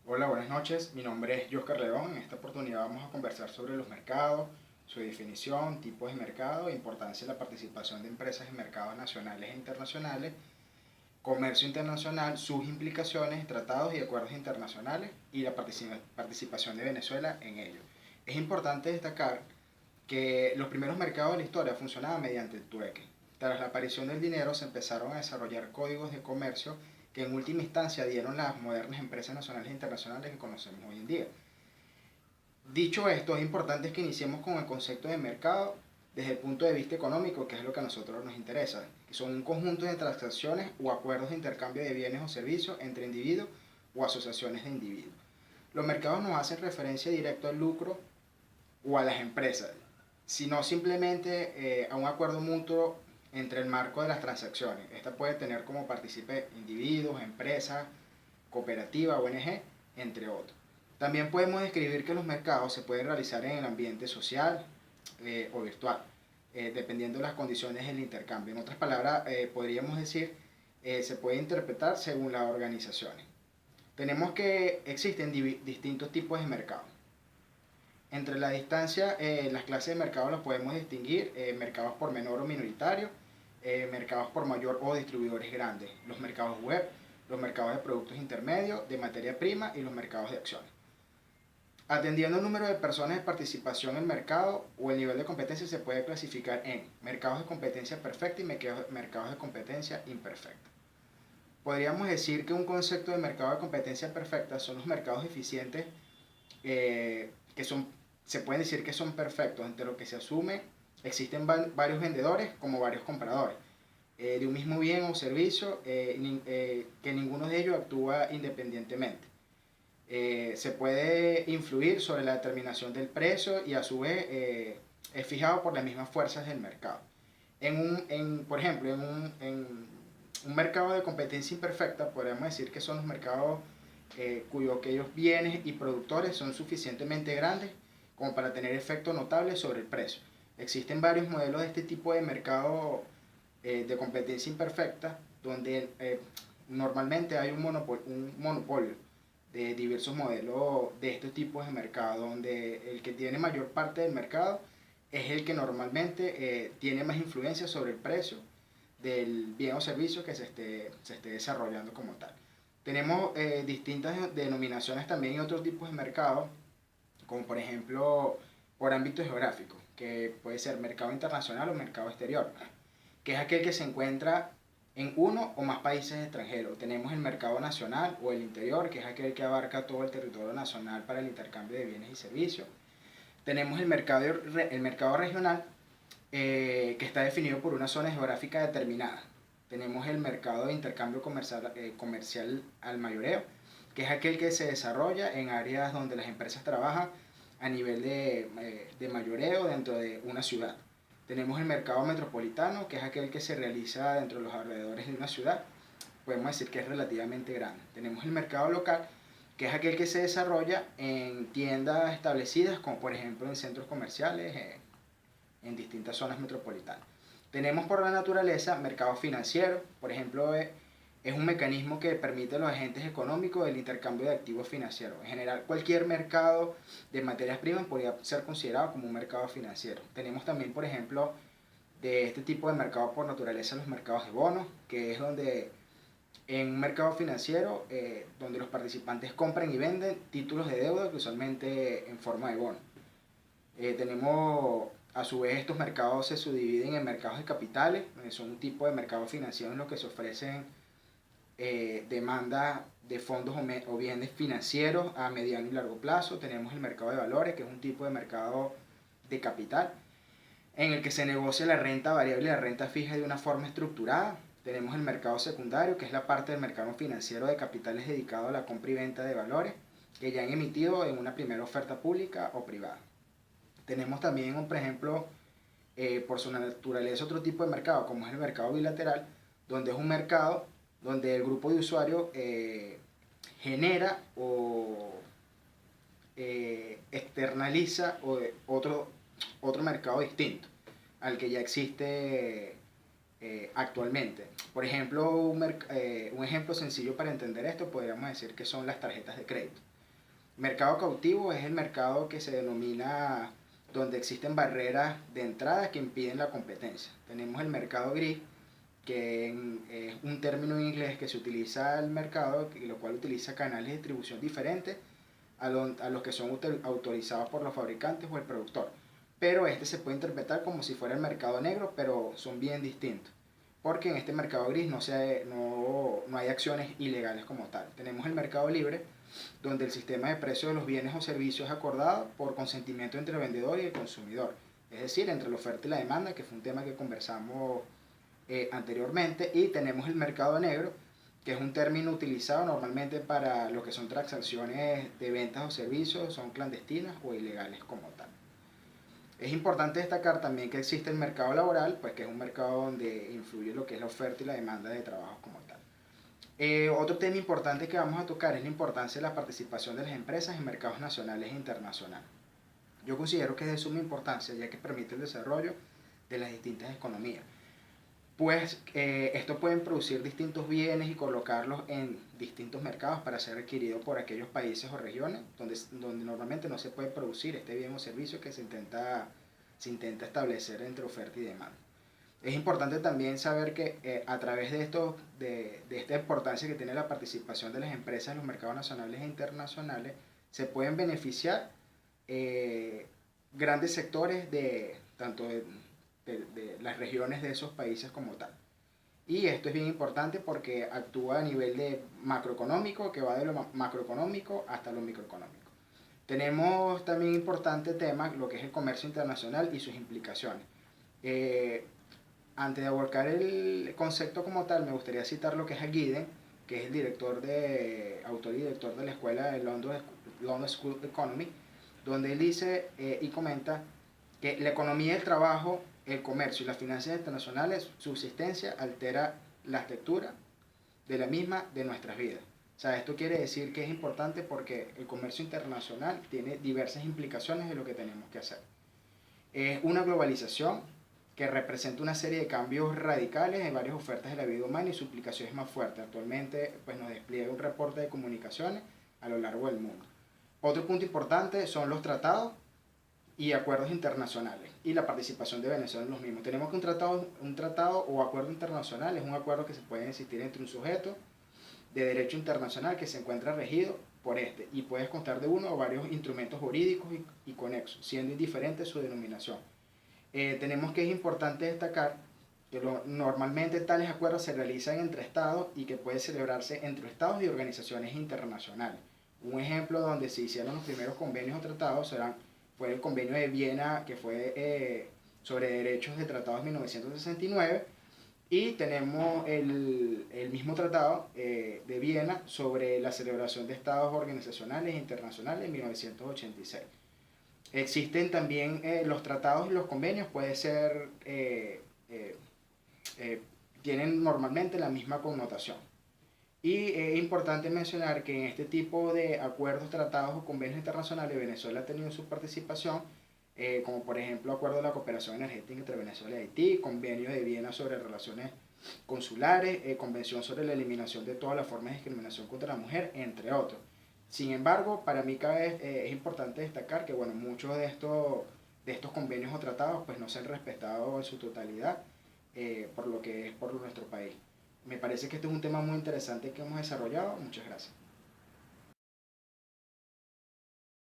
Hola, buenas noches. Mi nombre es Joscar León. En esta oportunidad vamos a conversar sobre los mercados, su definición, tipos de mercado, importancia de la participación de empresas en mercados nacionales e internacionales, comercio internacional, sus implicaciones, tratados y acuerdos internacionales y la participación de Venezuela en ello. Es importante destacar que los primeros mercados de la historia funcionaban mediante el trueque. Tras la aparición del dinero se empezaron a desarrollar códigos de comercio que en última instancia dieron las modernas empresas nacionales e internacionales que conocemos hoy en día. Dicho esto, es importante que iniciemos con el concepto de mercado desde el punto de vista económico, que es lo que a nosotros nos interesa, que son un conjunto de transacciones o acuerdos de intercambio de bienes o servicios entre individuos o asociaciones de individuos. Los mercados nos hacen referencia directa al lucro o a las empresas, sino simplemente a un acuerdo mutuo entre el marco de las transacciones. Esta puede tener como partícipe individuos, empresas, cooperativas, ONG, entre otros. También podemos describir que los mercados se pueden realizar en el ambiente social o virtual, dependiendo de las condiciones del intercambio. En otras palabras, podríamos decir, se puede interpretar según las organizaciones. Tenemos que existen distintos tipos de mercados. Entre la distancia, las clases de mercado las podemos distinguir, mercados por menor o minoritario, mercados por mayor o distribuidores grandes, los mercados web, los mercados de productos intermedios, de materia prima y los mercados de acciones. Atendiendo el número de personas de participación en el mercado o el nivel de competencia se puede clasificar en mercados de competencia perfecta y mercados de competencia imperfecta. Podríamos decir que un concepto de mercado de competencia perfecta son los mercados eficientes que se pueden decir que son perfectos, entre lo que se asume existen varios vendedores como varios compradores de un mismo bien o servicio que ninguno de ellos actúa independientemente. Se puede influir sobre la determinación del precio y a su vez es fijado por las mismas fuerzas del mercado. Por ejemplo, en un mercado de competencia imperfecta, podríamos decir que son los mercados cuyos aquellos bienes y productores son suficientemente grandes como para tener efecto notable sobre el precio. Existen varios modelos de este tipo de mercado de competencia imperfecta donde normalmente hay un monopolio de diversos modelos de estos tipos de mercado, donde el que tiene mayor parte del mercado es el que normalmente tiene más influencia sobre el precio del bien o servicio que se esté desarrollando como tal. Tenemos distintas denominaciones también en otros tipos de mercados, como por ejemplo por ámbito geográfico, que puede ser mercado internacional o mercado exterior, que es aquel que se encuentra en uno o más países extranjeros. Tenemos el mercado nacional o el interior, que es aquel que abarca todo el territorio nacional para el intercambio de bienes y servicios. Tenemos el mercado regional, que está definido por una zona geográfica determinada. Tenemos el mercado de intercambio comercial al mayoreo, que es aquel que se desarrolla en áreas donde las empresas trabajan a nivel de mayoreo dentro de una ciudad. Tenemos el mercado metropolitano, que es aquel que se realiza dentro de los alrededores de una ciudad. Podemos decir que es relativamente grande. Tenemos el mercado local, que es aquel que se desarrolla en tiendas establecidas, como por ejemplo en centros comerciales, en distintas zonas metropolitanas. Tenemos por la naturaleza mercado financiero, por ejemplo, es un mecanismo que permite a los agentes económicos el intercambio de activos financieros. En general, cualquier mercado de materias primas podría ser considerado como un mercado financiero. Tenemos también, por ejemplo, de este tipo de mercado por naturaleza los mercados de bonos, que es donde en un mercado financiero donde los participantes compran y venden títulos de deuda que usualmente en forma de bono. Tenemos a su vez estos mercados se subdividen en mercados de capitales, son un tipo de mercado financiero en los que se ofrecen demanda de fondos o bienes financieros a mediano y largo plazo. Tenemos el mercado de valores, que es un tipo de mercado de capital, en el que se negocia la renta variable y la renta fija de una forma estructurada. Tenemos el mercado secundario, que es la parte del mercado financiero de capitales dedicado a la compra y venta de valores, que ya han emitido en una primera oferta pública o privada. Tenemos también, por ejemplo, por su naturaleza otro tipo de mercado, como es el mercado bilateral, donde es un mercado donde el grupo de usuarios genera o externaliza otro mercado distinto al que ya existe actualmente. Por ejemplo, un ejemplo sencillo para entender esto podríamos decir que son las tarjetas de crédito. Mercado cautivo es el mercado que se denomina donde existen barreras de entrada que impiden la competencia. Tenemos el mercado gris, que es un término en inglés que se utiliza al mercado, lo cual utiliza canales de distribución diferentes a los que son autorizados por los fabricantes o el productor. Pero este se puede interpretar como si fuera el mercado negro, pero son bien distintos. Porque en este mercado gris no hay acciones ilegales como tal. Tenemos el mercado libre, donde el sistema de precios de los bienes o servicios es acordado por consentimiento entre el vendedor y el consumidor. Es decir, entre la oferta y la demanda, que fue un tema que conversamos anteriormente. Y tenemos el mercado negro, que es un término utilizado normalmente para lo que son transacciones de ventas o servicios, son clandestinas o ilegales como tal. Es importante destacar también que existe el mercado laboral, pues que es un mercado donde influye lo que es la oferta y la demanda de trabajo como tal. Otro tema importante que vamos a tocar es la importancia de la participación de las empresas en mercados nacionales e internacionales. Yo considero que es de suma importancia, ya que permite el desarrollo de las distintas economías. Pues estos pueden producir distintos bienes y colocarlos en distintos mercados para ser adquiridos por aquellos países o regiones donde normalmente no se puede producir este bien o servicio que se intenta establecer entre oferta y demanda. Es importante también saber que a través de esta importancia que tiene la participación de las empresas en los mercados nacionales e internacionales, se pueden beneficiar grandes sectores tanto de las regiones de esos países como tal. Y esto es bien importante porque actúa a nivel de macroeconómico, que va de lo macroeconómico hasta lo microeconómico. Tenemos también importante tema, lo que es el comercio internacional y sus implicaciones. Antes de abordar el concepto como tal, me gustaría citar lo que es a Giddens, que es autor y director de la escuela de London School of Economy, donde él dice y comenta que la economía del trabajo, el comercio y las finanzas internacionales, su subsistencia altera la arquitectura de la misma de nuestras vidas. O sea, esto quiere decir que es importante porque el comercio internacional tiene diversas implicaciones de lo que tenemos que hacer. Es una globalización que representa una serie de cambios radicales en varias ofertas de la vida humana y su implicación es más fuerte. Actualmente pues, nos despliega un reporte de comunicaciones a lo largo del mundo. Otro punto importante son los tratados y acuerdos internacionales y la participación de Venezuela en los mismos. Tenemos que un tratado o acuerdo internacional es un acuerdo que se puede existir entre un sujeto de derecho internacional que se encuentra regido por este y puede constar de uno o varios instrumentos jurídicos y conexos, siendo indiferente su denominación. Tenemos que es importante destacar que normalmente tales acuerdos se realizan entre estados y que puede celebrarse entre estados y organizaciones internacionales. Un ejemplo donde se hicieron los primeros convenios o tratados fue el convenio de Viena, que fue sobre derechos de tratados en 1969, y tenemos el mismo tratado de Viena sobre la celebración de estados organizacionales e internacionales en 1986. Existen también los tratados y los convenios, tienen normalmente la misma connotación. Y es importante mencionar que en este tipo de acuerdos, tratados o convenios internacionales, Venezuela ha tenido su participación, como por ejemplo Acuerdo de la Cooperación Energética entre Venezuela y Haití, Convenio de Viena sobre relaciones consulares, Convención sobre la eliminación de todas las formas de discriminación contra la mujer, entre otros. Sin embargo, para mí es importante destacar que bueno, muchos de estos convenios o tratados pues, no se han respetado en su totalidad por lo que es por nuestro país. Me parece que este es un tema muy interesante que hemos desarrollado. Muchas gracias.